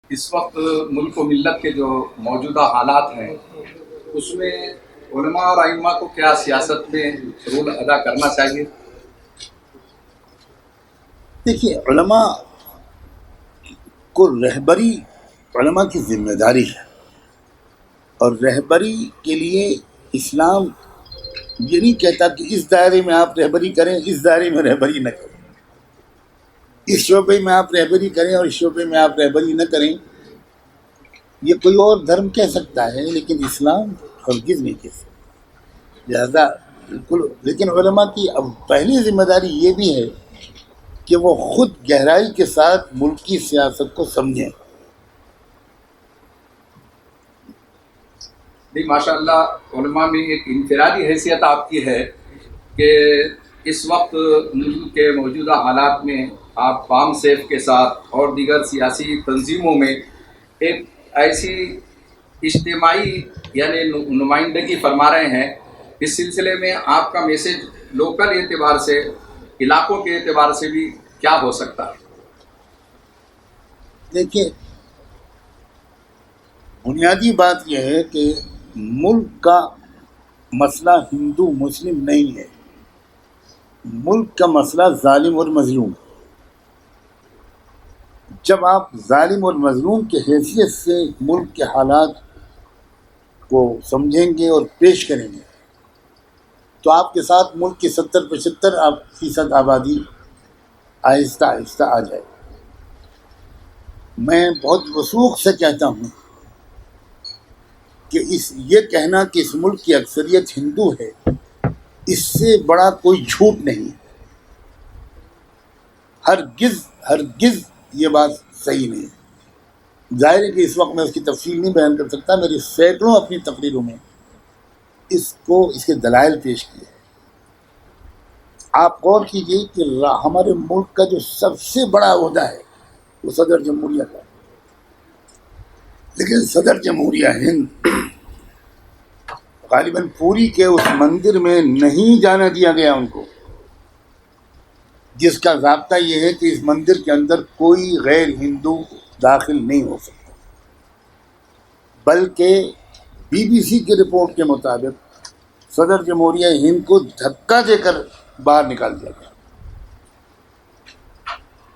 اس وقت ملک و ملت کے جو موجودہ حالات ہیں اس میں علماء اور ائمہ کو کیا سیاست میں رول ادا کرنا چاہیے؟ دیکھیے، علماء کو رہبری علماء کی ذمہ داری ہے، اور رہبری کے لیے اسلام یہ نہیں کہتا کہ اس دائرے میں آپ رہبری کریں، اس دائرے میں رہبری نہ کریں، اس شعبے میں آپ رہبری کریں اور اس شعبے میں آپ رہبری نہ کریں۔ یہ کوئی اور دھرم کہہ سکتا ہے، لیکن اسلام ہرگز نہیں کہہ سکتا۔ لہذا بالکل، لیکن علماء کی اب پہلی ذمہ داری یہ بھی ہے کہ وہ خود گہرائی کے ساتھ ملک کی سیاست کو سمجھیں۔ نہیں، ماشاء اللہ علماء میں ایک انفرادی حیثیت آپ کی ہے کہ اس وقت ملک کے موجودہ حالات میں آپ فارم سیف کے ساتھ اور دیگر سیاسی تنظیموں میں ایک ایسی اجتماعی یعنی نمائندگی فرما رہے ہیں۔ اس سلسلے میں آپ کا میسج لوکل اعتبار سے، علاقوں کے اعتبار سے بھی کیا ہو سکتا ہے؟ دیکھیے، بنیادی بات یہ ہے کہ ملک کا مسئلہ ہندو مسلم نہیں ہے، ملک کا مسئلہ ظالم اور مظلوم۔ جب آپ ظالم اور مظلوم کی حیثیت سے ملک کے حالات کو سمجھیں گے اور پیش کریں گے تو آپ کے ساتھ ملک کی 70-75% آبادی آہستہ آہستہ آ جائے۔ میں بہت وثوق سے کہتا ہوں کہ یہ کہنا کہ اس ملک کی اکثریت ہندو ہے، اس سے بڑا کوئی جھوٹ نہیں۔ ہرگز یہ بات صحیح نہیں ہے۔ ظاہر ہے کہ اس وقت میں اس کی تفصیل نہیں بیان کر سکتا، میری سینکڑوں اپنی تقریروں میں اس کے دلائل پیش کیے۔ آپ غور کیجیے کہ ہمارے ملک کا جو سب سے بڑا عہدہ ہے وہ صدر جمہوریہ کا، لیکن صدر جمہوریہ ہند غالباً پوری کے اس مندر میں نہیں جانا دیا گیا ان کو، جس کا ضابطہ یہ ہے کہ اس مندر کے اندر کوئی غیر ہندو داخل نہیں ہو سکتا، بلکہ BBC کی رپورٹ کے مطابق صدر جمہوریہ ہند کو دھکا دے کر باہر نکال دیا گیا۔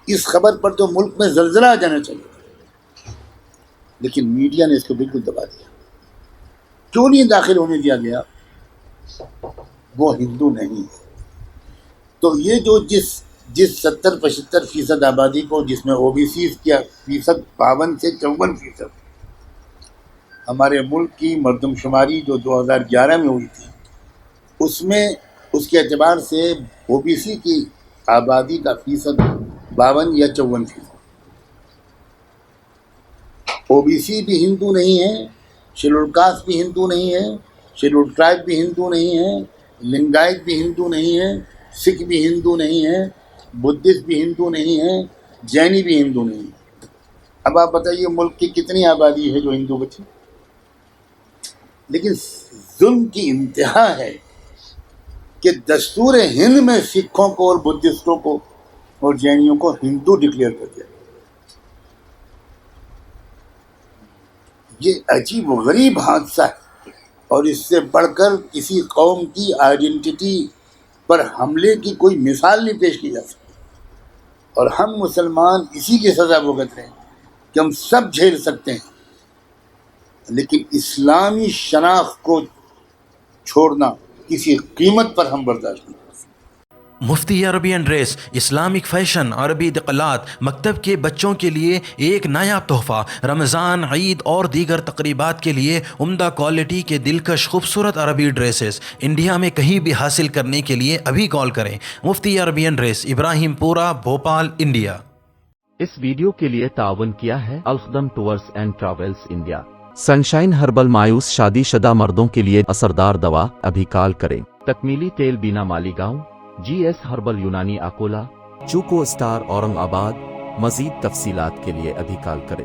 اس خبر پر تو ملک میں زلزلہ آ جانا چاہیے تھا، لیکن میڈیا نے اس کو بالکل دبا دیا۔ کیوں نہیں داخل ہونے دیا گیا؟ وہ ہندو نہیں ہے۔ تو یہ جو جس 70-75% آبادی کو، جس میں OBC کیا فیصد 52 سے 54%، ہمارے ملک کی مردم شماری جو 2011 میں ہوئی تھی، اس میں اس کے اعتبار سے OBC کی آبادی کا فیصد 52 یا 54%۔ OBC بھی ہندو نہیں ہے، شیڈول کاسٹ بھی ہندو نہیں ہے، شیڈول ٹرائب بھی ہندو نہیں ہے، لنگایت بھی ہندو نہیں ہے، سکھ بھی ہندو نہیں ہے، بدھسٹ بھی ہندو نہیں ہے، جینی بھی ہندو نہیں ہے۔ اب آپ بتائیے ملک کی کتنی آبادی ہے جو ہندو بچی؟ لیکن ظلم کی انتہا ہے کہ دستور ہند میں سکھوں کو اور بدھسٹوں کو اور جینیوں کو ہندو ڈکلیئر کر دیا۔ یہ عجیب و غریب حادثہ ہے، اور اس سے بڑھ کر کسی قوم کی آئیڈینٹی پر حملے کی کوئی مثال نہیں پیش کی جا سکتی۔ اور ہم مسلمان اسی کی سزا بھگت رہے ہیں کہ ہم سب جھیل سکتے ہیں، لیکن اسلامی شناخت کو چھوڑنا کسی قیمت پر ہم برداشت نہیں۔ مفتی عربی انڈریس، اسلامک فیشن، عربی دقلات، مکتب کے بچوں کے لیے ایک نایاب تحفہ، رمضان، عید اور دیگر تقریبات کے لیے عمدہ کوالٹی کے دلکش خوبصورت عربی ڈریسز انڈیا میں کہیں بھی حاصل کرنے کے لیے ابھی کال کریں۔ مفتی عربی انڈریس، ابراہیم پورہ، بھوپال، انڈیا۔ اس ویڈیو کے لیے تعاون کیا ہے Alkhidam tours and travels India. Sunshine herbal مایوس شادی شدہ مردوں کے لیے اثردار دوا، ابھی کال کریں۔ تکمیلی تیل بینا مالیگاؤں، GS ہربل یونانی اکولا، چوکو اسٹار اورنگ آباد۔ مزید تفصیلات کے لیے ابھی کال کریں۔